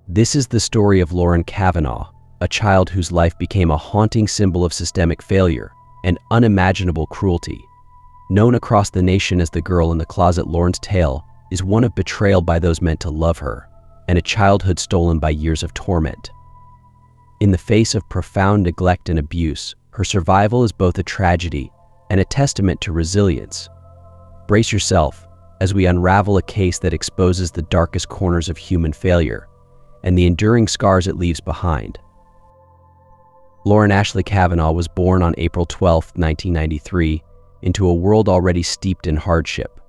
This is the story of Lauren Kavanaugh, a child whose life became a haunting symbol of systemic failure and unimaginable cruelty. Known across the nation as the girl in the closet, Lauren's tale is one of betrayal by those meant to love her and a childhood stolen by years of torment. In the face of profound neglect and abuse, her survival is both a tragedy and a testament to resilience. Brace yourself as we unravel a case that exposes the darkest corners of human failure and the enduring scars it leaves behind. Lauren Ashley Kavanaugh was born on April 12, 1993, into a world already steeped in hardship.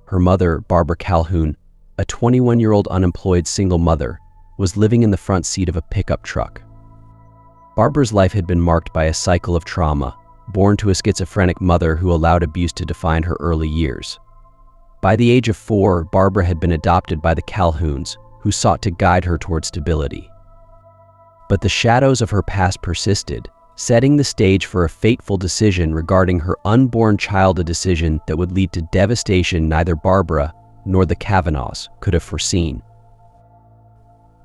Her mother, Barbara Calhoun, a 21-year-old unemployed single mother, was living in the front seat of a pickup truck. Barbara's life had been marked by a cycle of trauma, born to a schizophrenic mother who allowed abuse to define her early years. By the age of 4, Barbara had been adopted by the Calhouns, who sought to guide her toward stability. But the shadows of her past persisted, setting the stage for a fateful decision regarding her unborn child, a decision that would lead to devastation neither Barbara nor the Kavanaughs could have foreseen.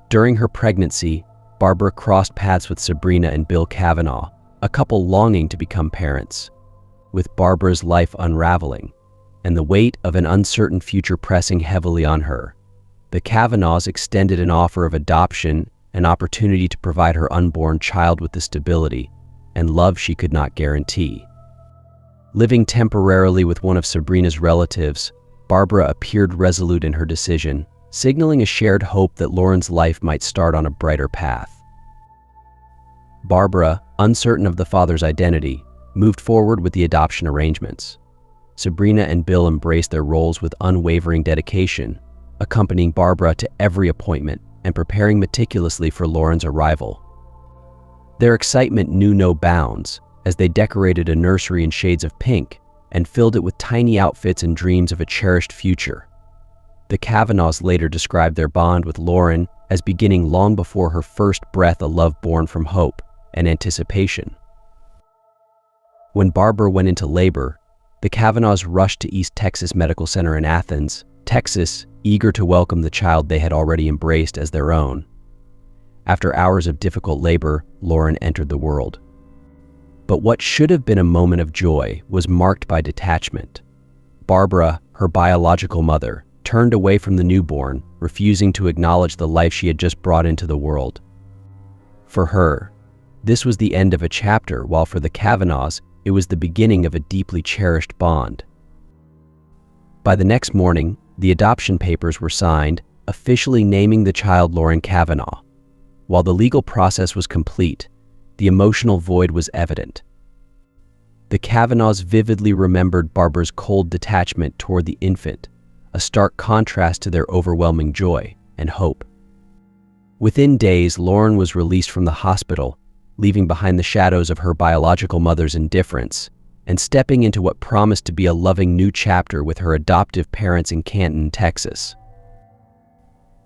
During her pregnancy, Barbara crossed paths with Sabrina and Bill Kavanaugh, a couple longing to become parents. With Barbara's life unraveling and the weight of an uncertain future pressing heavily on her, the Kavanaughs extended an offer of adoption, an opportunity to provide her unborn child with the stability and love she could not guarantee. Living temporarily with one of Sabrina's relatives, Barbara appeared resolute in her decision, signaling a shared hope that Lauren's life might start on a brighter path. Barbara, uncertain of the father's identity, moved forward with the adoption arrangements. Sabrina and Bill embraced their roles with unwavering dedication, accompanying Barbara to every appointment and preparing meticulously for Lauren's arrival. Their excitement knew no bounds as they decorated a nursery in shades of pink and filled it with tiny outfits and dreams of a cherished future. The Kavanaughs later described their bond with Lauren as beginning long before her first breath, a love born from hope and anticipation. When Barbara went into labor, the Kavanaughs rushed to East Texas Medical Center in Athens, Texas, eager to welcome the child they had already embraced as their own. After hours of difficult labor, Lauren entered the world. But what should have been a moment of joy was marked by detachment. Barbara, her biological mother, turned away from the newborn, refusing to acknowledge the life she had just brought into the world. For her, this was the end of a chapter, while for the Kavanaughs, it was the beginning of a deeply cherished bond. By the next morning, the adoption papers were signed, officially naming the child Lauren Kavanaugh. While the legal process was complete, the emotional void was evident. The Kavanaughs vividly remembered Barbara's cold detachment toward the infant, a stark contrast to their overwhelming joy and hope. Within days, Lauren was released from the hospital, leaving behind the shadows of her biological mother's indifference and stepping into what promised to be a loving new chapter with her adoptive parents in Canton, Texas.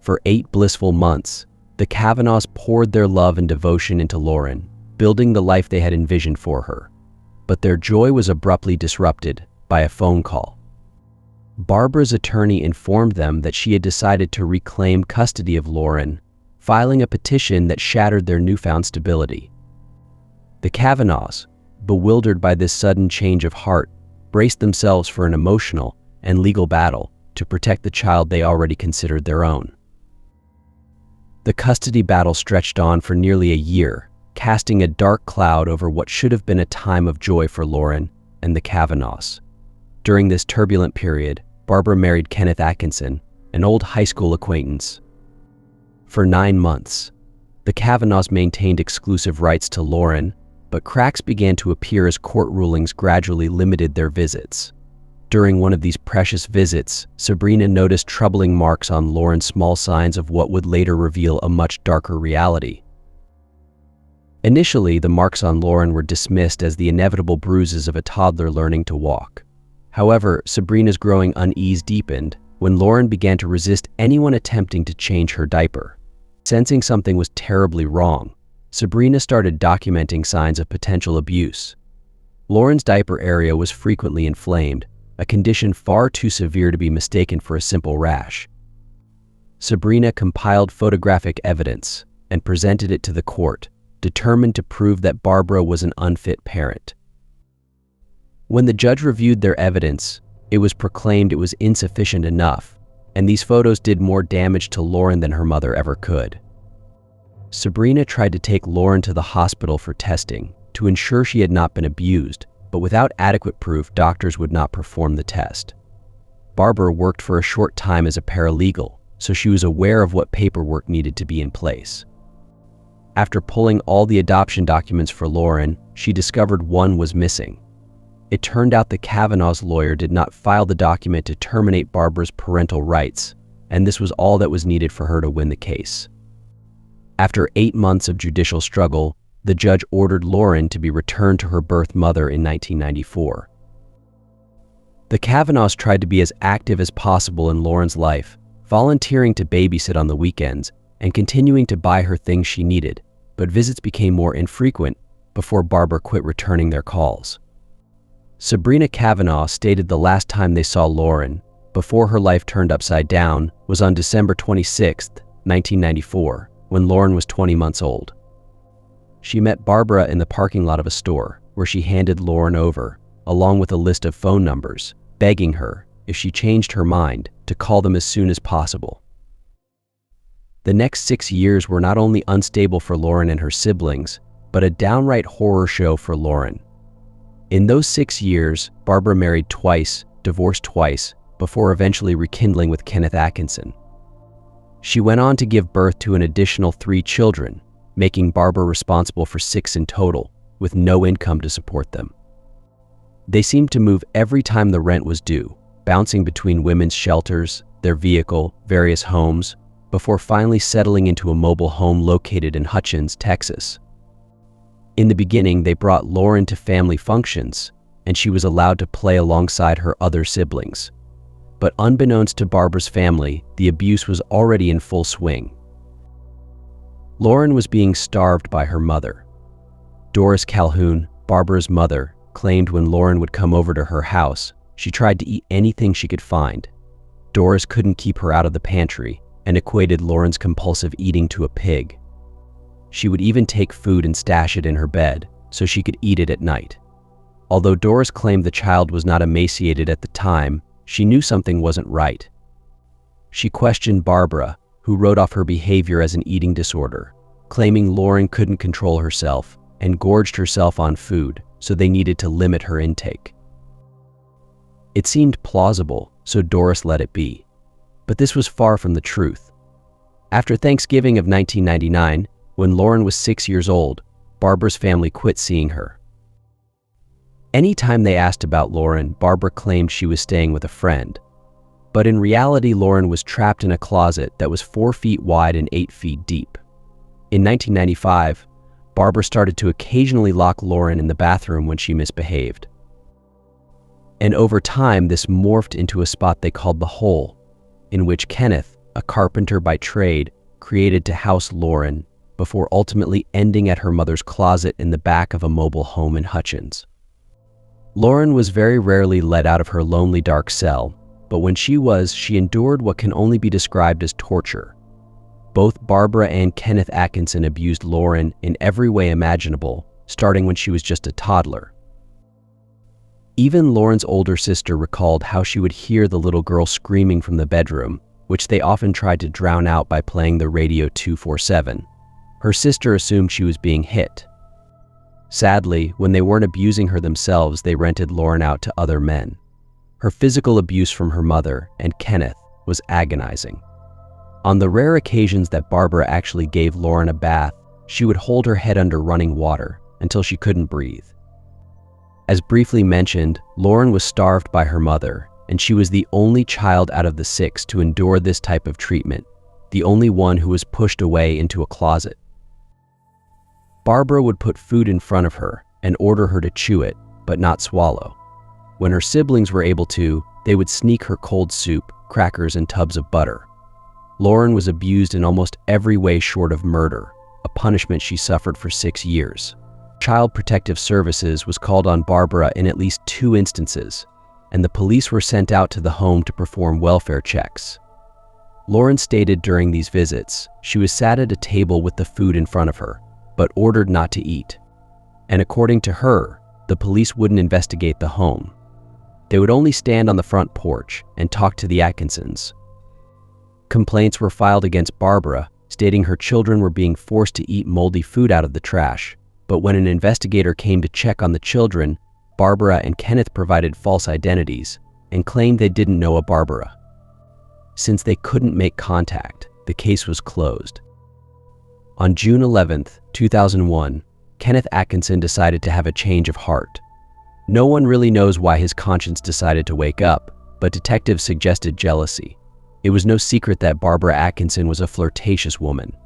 For 8 blissful months, the Kavanaughs poured their love and devotion into Lauren, building the life they had envisioned for her. But their joy was abruptly disrupted by a phone call. Barbara's attorney informed them that she had decided to reclaim custody of Lauren, filing a petition that shattered their newfound stability. The Kavanaughs, bewildered by this sudden change of heart, braced themselves for an emotional and legal battle to protect the child they already considered their own. The custody battle stretched on for nearly a year, casting a dark cloud over what should have been a time of joy for Lauren and the Kavanaughs. During this turbulent period, Barbara married Kenneth Atkinson, an old high school acquaintance. For 9 months, the Kavanaughs maintained exclusive rights to Lauren, but cracks began to appear as court rulings gradually limited their visits. During one of these precious visits, Sabrina noticed troubling marks on Lauren, small signs of what would later reveal a much darker reality. Initially, the marks on Lauren were dismissed as the inevitable bruises of a toddler learning to walk. However, Sabrina's growing unease deepened when Lauren began to resist anyone attempting to change her diaper. Sensing something was terribly wrong, Sabrina started documenting signs of potential abuse. Lauren's diaper area was frequently inflamed, a condition far too severe to be mistaken for a simple rash. Sabrina compiled photographic evidence and presented it to the court, determined to prove that Barbara was an unfit parent. When the judge reviewed their evidence, it was proclaimed it was insufficient enough, and these photos did more damage to Lauren than her mother ever could. Sabrina tried to take Lauren to the hospital for testing to ensure she had not been abused, but without adequate proof, doctors would not perform the test. Barbara worked for a short time as a paralegal, so she was aware of what paperwork needed to be in place. After pulling all the adoption documents for Lauren, she discovered one was missing. It turned out the Kavanaugh's lawyer did not file the document to terminate Barbara's parental rights, and this was all that was needed for her to win the case. After 8 months of judicial struggle, the judge ordered Lauren to be returned to her birth mother in 1994. The Kavanaughs tried to be as active as possible in Lauren's life, volunteering to babysit on the weekends and continuing to buy her things she needed, but visits became more infrequent before Barbara quit returning their calls. Sabrina Kavanaugh stated the last time they saw Lauren, before her life turned upside down, was on December 26, 1994, when Lauren was 20 months old. She met Barbara in the parking lot of a store, where she handed Lauren over, along with a list of phone numbers, begging her, if she changed her mind, to call them as soon as possible. The next 6 years were not only unstable for Lauren and her siblings, but a downright horror show for Lauren. In those 6 years, Barbara married twice, divorced twice, before eventually rekindling with Kenneth Atkinson. She went on to give birth to an additional 3 children, making Barbara responsible for 6 in total, with no income to support them. They seemed to move every time the rent was due, bouncing between women's shelters, their vehicle, various homes, before finally settling into a mobile home located in Hutchins, Texas. In the beginning, they brought Lauren to family functions, and she was allowed to play alongside her other siblings. But unbeknownst to Barbara's family, the abuse was already in full swing. Lauren was being starved by her mother. Doris Calhoun, Barbara's mother, claimed when Lauren would come over to her house, she tried to eat anything she could find. Doris couldn't keep her out of the pantry and equated Lauren's compulsive eating to a pig. She would even take food and stash it in her bed so she could eat it at night. Although Doris claimed the child was not emaciated at the time, she knew something wasn't right. She questioned Barbara, who wrote off her behavior as an eating disorder, claiming Lauren couldn't control herself and gorged herself on food, so they needed to limit her intake. It seemed plausible, so Doris let it be. But this was far from the truth. After Thanksgiving of 1999, when Lauren was 6 years old, Barbara's family quit seeing her. Anytime they asked about Lauren, Barbara claimed she was staying with a friend. But in reality, Lauren was trapped in a closet that was 4 feet wide and 8 feet deep. In 1995, Barbara started to occasionally lock Lauren in the bathroom when she misbehaved. And over time, this morphed into a spot they called the hole, in which Kenneth, a carpenter by trade, created to house Lauren, before ultimately ending at her mother's closet in the back of a mobile home in Hutchins. Lauren was very rarely let out of her lonely dark cell, but when she endured what can only be described as torture. Both Barbara and Kenneth Atkinson abused Lauren in every way imaginable, starting when she was just a toddler. Even Lauren's older sister recalled how she would hear the little girl screaming from the bedroom, which they often tried to drown out by playing the radio 24/7. Her sister assumed she was being hit. Sadly, when they weren't abusing her themselves, they rented Lauren out to other men. Her physical abuse from her mother and Kenneth was agonizing. On the rare occasions that Barbara actually gave Lauren a bath, she would hold her head under running water until she couldn't breathe. As briefly mentioned, Lauren was starved by her mother, and she was the only child out of the 6 to endure this type of treatment, the only one who was pushed away into a closet. Barbara would put food in front of her and order her to chew it, but not swallow. When her siblings were able to, they would sneak her cold soup, crackers, and tubs of butter. Lauren was abused in almost every way short of murder, a punishment she suffered for 6 years. Child Protective Services was called on Barbara in at least 2 instances, and the police were sent out to the home to perform welfare checks. Lauren stated during these visits she was sat at a table with the food in front of her, but ordered not to eat. And according to her, the police wouldn't investigate the home. They would only stand on the front porch and talk to the Atkinsons. Complaints were filed against Barbara, stating her children were being forced to eat moldy food out of the trash, but when an investigator came to check on the children, Barbara and Kenneth provided false identities and claimed they didn't know a Barbara. Since they couldn't make contact, the case was closed. On June 11, 2001, Kenneth Atkinson decided to have a change of heart. No one really knows why his conscience decided to wake up, but detectives suggested jealousy. It was no secret that Barbara Atkinson was a flirtatious woman.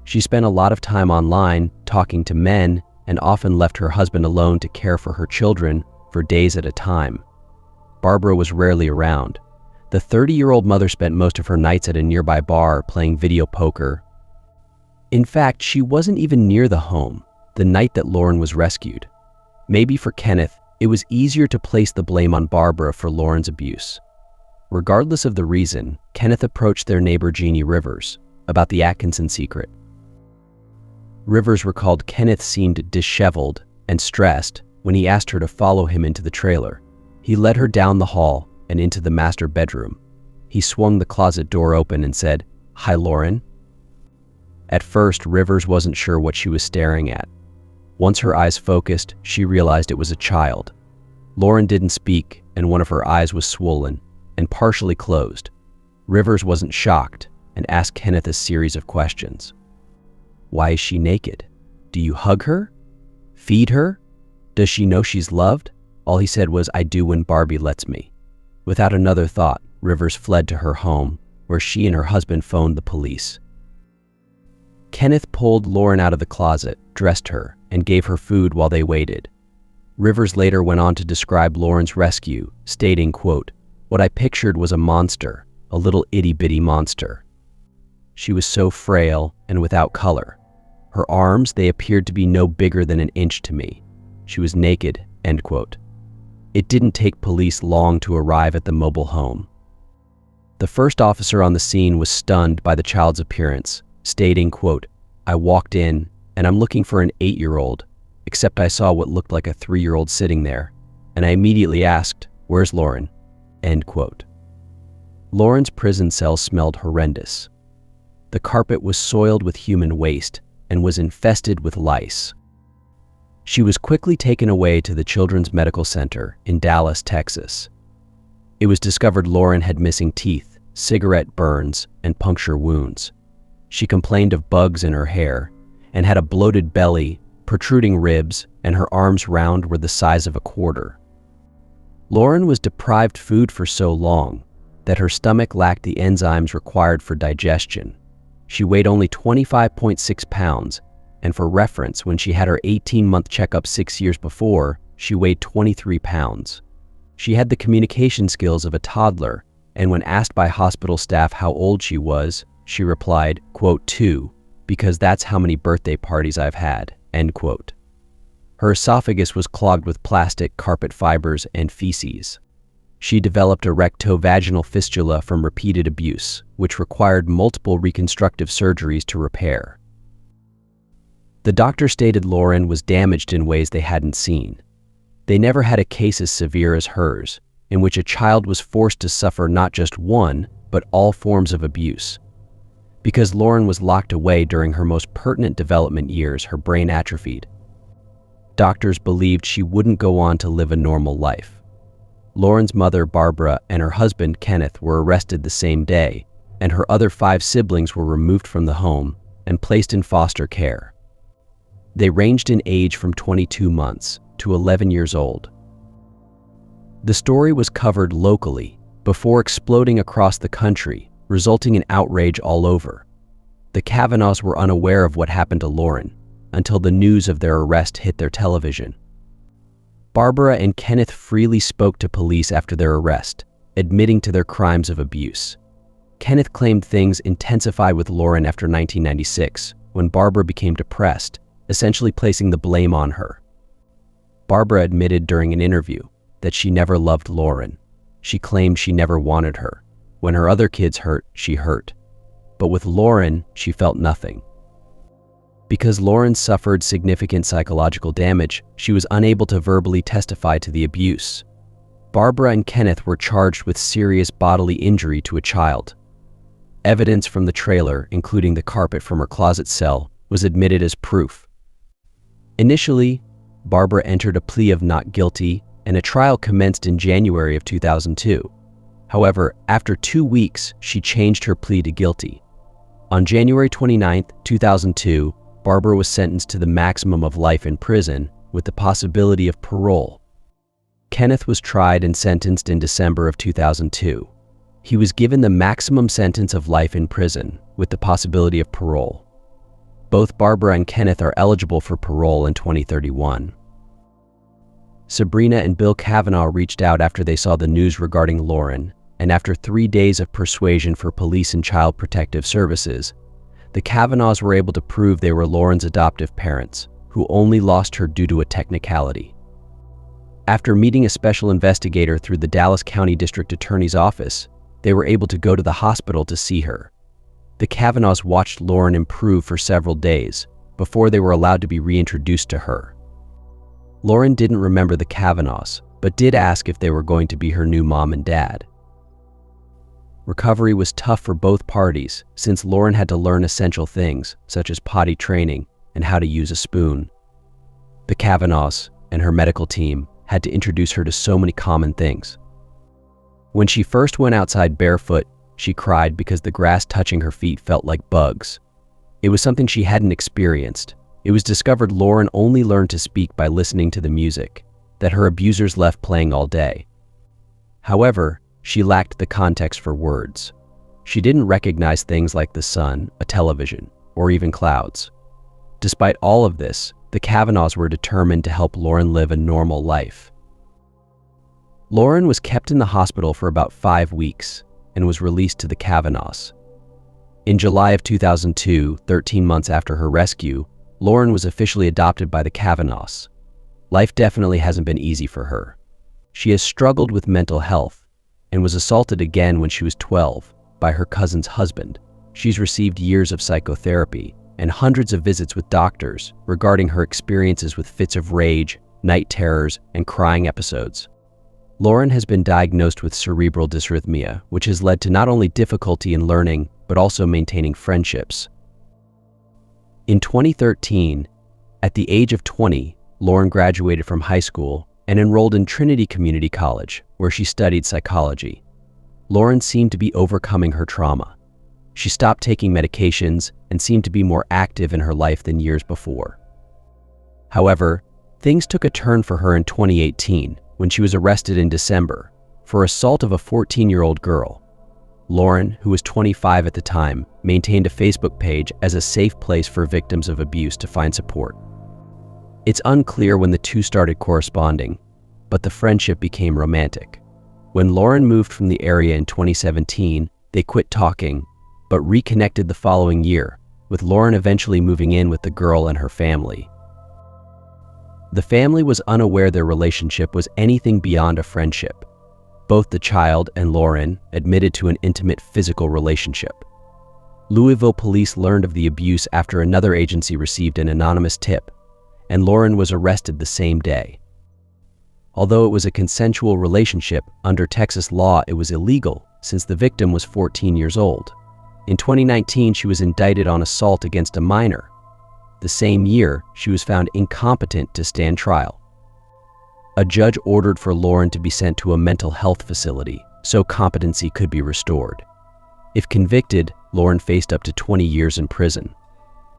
She spent a lot of time online talking to men and often left her husband alone to care for her children for days at a time. Barbara was rarely around. The 30-year-old mother spent most of her nights at a nearby bar playing video poker. In fact, she wasn't even near the home the night that Lauren was rescued. Maybe for Kenneth, it was easier to place the blame on Barbara for Lauren's abuse. Regardless of the reason, Kenneth approached their neighbor Jeannie Rivers about the Atkinson secret. Rivers recalled Kenneth seemed disheveled and stressed when he asked her to follow him into the trailer. He led her down the hall and into the master bedroom. He swung the closet door open and said, "Hi, Lauren." At first, Rivers wasn't sure what she was staring at. Once her eyes focused, she realized it was a child. Lauren didn't speak, and one of her eyes was swollen and partially closed. Rivers wasn't shocked and asked Kenneth a series of questions. Why is she naked? Do you hug her? Feed her? Does she know she's loved? All he said was, "I do when Barbie lets me." Without another thought, Rivers fled to her home, where she and her husband phoned the police. Kenneth pulled Lauren out of the closet, dressed her, and gave her food while they waited. Rivers later went on to describe Lauren's rescue, stating, quote, "What I pictured was a monster, a little itty-bitty monster. She was so frail and without color. Her arms, they appeared to be no bigger than an inch to me. She was naked," end quote. It didn't take police long to arrive at the mobile home. The first officer on the scene was stunned by the child's appearance, stating, quote, "I walked in, and I'm looking for an 8-year-old, except I saw what looked like a 3-year-old sitting there, and I immediately asked, 'Where's Lauren?'" End quote. Lauren's prison cell smelled horrendous. The carpet was soiled with human waste and was infested with lice. She was quickly taken away to the Children's Medical Center in Dallas, Texas. It was discovered Lauren had missing teeth, cigarette burns, and puncture wounds. She complained of bugs in her hair and had a bloated belly, protruding ribs, and her arms round were the size of a quarter. Lauren was deprived food for so long that her stomach lacked the enzymes required for digestion. She weighed only 25.6 pounds, and for reference, when she had her 18-month checkup 6 years before, she weighed 23 pounds. She had the communication skills of a toddler, and when asked by hospital staff how old she was, she replied, quote, "2, because that's how many birthday parties I've had," end quote. Her esophagus was clogged with plastic, carpet fibers, and feces. She developed a rectovaginal fistula from repeated abuse, which required multiple reconstructive surgeries to repair. The doctor stated Lauren was damaged in ways they hadn't seen. They never had a case as severe as hers, in which a child was forced to suffer not just one, but all forms of abuse. Because Lauren was locked away during her most pertinent development years, her brain atrophied. Doctors believed she wouldn't go on to live a normal life. Lauren's mother, Barbara, and her husband, Kenneth, were arrested the same day, and her other 5 siblings were removed from the home and placed in foster care. They ranged in age from 22 months to 11 years old. The story was covered locally before exploding across the country, resulting in outrage all over. The Kavanaughs were unaware of what happened to Lauren until the news of their arrest hit their television. Barbara and Kenneth freely spoke to police after their arrest, admitting to their crimes of abuse. Kenneth claimed things intensified with Lauren after 1996, when Barbara became depressed, essentially placing the blame on her. Barbara admitted during an interview that she never loved Lauren. She claimed she never wanted her. When her other kids hurt, she hurt. But with Lauren, she felt nothing. Because Lauren suffered significant psychological damage, she was unable to verbally testify to the abuse. Barbara and Kenneth were charged with serious bodily injury to a child. Evidence from the trailer, including the carpet from her closet cell, was admitted as proof. Initially, Barbara entered a plea of not guilty, and a trial commenced in January of 2002. However, after 2 weeks, she changed her plea to guilty. On January 29, 2002, Barbara was sentenced to the maximum of life in prison with the possibility of parole. Kenneth was tried and sentenced in December of 2002. He was given the maximum sentence of life in prison with the possibility of parole. Both Barbara and Kenneth are eligible for parole in 2031. Sabrina and Bill Kavanaugh reached out after they saw the news regarding Lauren, and after 3 days of persuasion for police and child protective services, the Kavanaughs were able to prove they were Lauren's adoptive parents, who only lost her due to a technicality. After meeting a special investigator through the Dallas County District Attorney's office, they were able to go to the hospital to see her. The Kavanaughs watched Lauren improve for several days before they were allowed to be reintroduced to her. Lauren didn't remember the Kavanaughs, but did ask if they were going to be her new mom and dad. Recovery was tough for both parties since Lauren had to learn essential things such as potty training and how to use a spoon. The Kavanaughs and her medical team had to introduce her to so many common things. When she first went outside barefoot, she cried because the grass touching her feet felt like bugs. It was something she hadn't experienced. It was discovered Lauren only learned to speak by listening to the music that her abusers left playing all day. However, she lacked the context for words. She didn't recognize things like the sun, a television, or even clouds. Despite all of this, the Kavanaughs were determined to help Lauren live a normal life. Lauren was kept in the hospital for about 5 weeks and was released to the Kavanaughs. In July of 2002, 13 months after her rescue, Lauren was officially adopted by the Kavanaughs. Life definitely hasn't been easy for her. She has struggled with mental health and was assaulted again when she was 12 by her cousin's husband. She's received years of psychotherapy and hundreds of visits with doctors regarding her experiences with fits of rage, night terrors, and crying episodes. Lauren has been diagnosed with cerebral dysrhythmia, which has led to not only difficulty in learning, but also maintaining friendships. In 2013, at the age of 20, Lauren graduated from high school and enrolled in Trinity Community College, where she studied psychology. Lauren seemed to be overcoming her trauma. She stopped taking medications and seemed to be more active in her life than years before. However, things took a turn for her in 2018 when she was arrested in December for assault of a 14-year-old girl. Lauren, who was 25 at the time, maintained a Facebook page as a safe place for victims of abuse to find support. It's unclear when the two started corresponding, but the friendship became romantic. When Lauren moved from the area in 2017, they quit talking, but reconnected the following year, with Lauren eventually moving in with the girl and her family. The family was unaware their relationship was anything beyond a friendship. Both the child and Lauren admitted to an intimate physical relationship. Louisville police learned of the abuse after another agency received an anonymous tip, and Lauren was arrested the same day. Although it was a consensual relationship, under Texas law it was illegal since the victim was 14 years old. In 2019, she was indicted on assault against a minor. The same year, she was found incompetent to stand trial. A judge ordered for Lauren to be sent to a mental health facility so competency could be restored. If convicted, Lauren faced up to 20 years in prison.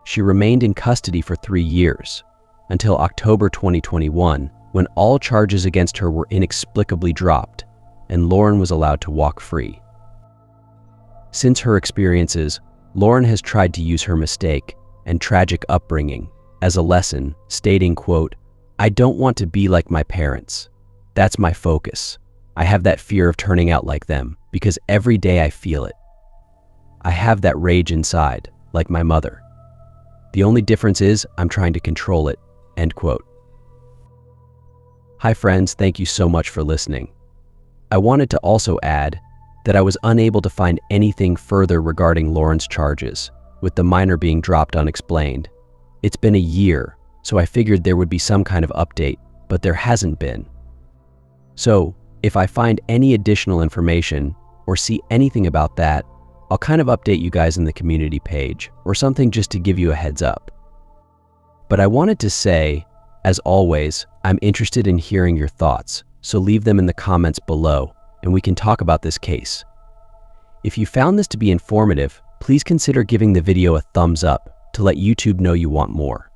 She remained in custody for 3 years, until October 2021, when all charges against her were inexplicably dropped, and Lauren was allowed to walk free. Since her experiences, Lauren has tried to use her mistake and tragic upbringing as a lesson, stating, quote, "I don't want to be like my parents. That's my focus. I have that fear of turning out like them because every day I feel it. I have that rage inside, like my mother. The only difference is I'm trying to control it," end quote. Hi friends, thank you so much for listening. I wanted to also add, that I was unable to find anything further regarding Lauren's charges, with the minor being dropped unexplained. It's been a year, so I figured there would be some kind of update, but there hasn't been. So, if I find any additional information or see anything about that, I'll kind of update you guys in the community page or something just to give you a heads up. But I wanted to say, as always, I'm interested in hearing your thoughts, so leave them in the comments below and we can talk about this case. If you found this to be informative, please consider giving the video a thumbs up to let YouTube know you want more.